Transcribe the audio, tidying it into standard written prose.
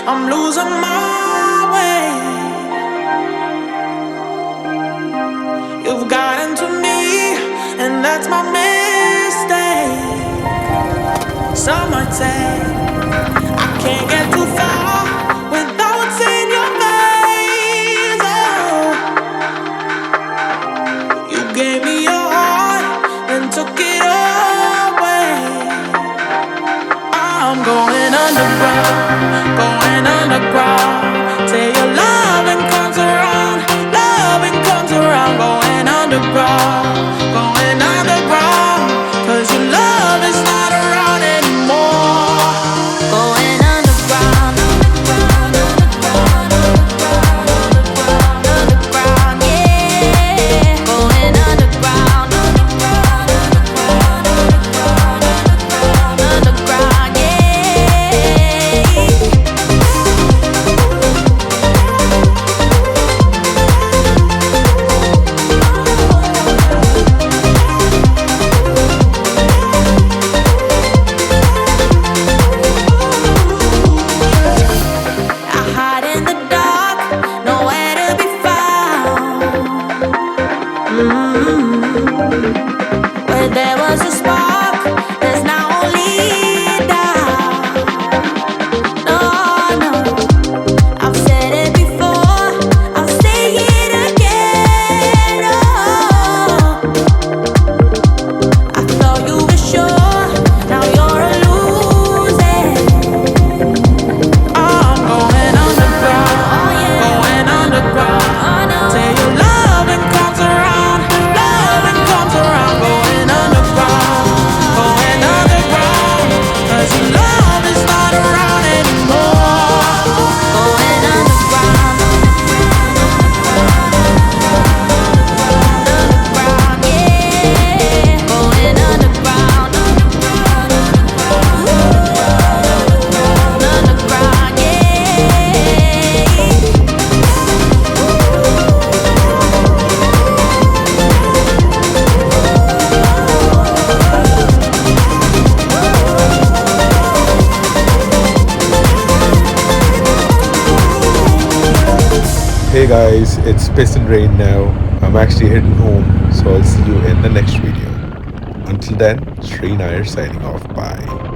I'm losing my way. You've gotten to me, and that's my mistake. Some might say I can't get too far without seeing your face. Oh, you gave me your heart and took it away. I'm going underground, till your loving comes around, going underground, 'cause your love is not around anymore. Going underground, yeah. Going underground, where there was a spark, there's now only doubt. No, no, I've said it before, I'll say it again. Oh, I thought you were sure, now you're a loser. I'm going underground, oh, yeah. Going underground, oh, no. Till your loving comes around, going underground, 'cause your love is not around anymore. Going underground, yeah. Going underground, Hey guys, it's pissing rain now. I'm actually heading home, so I'll see you in the next video. Until then, Sree Nair signing off. Bye.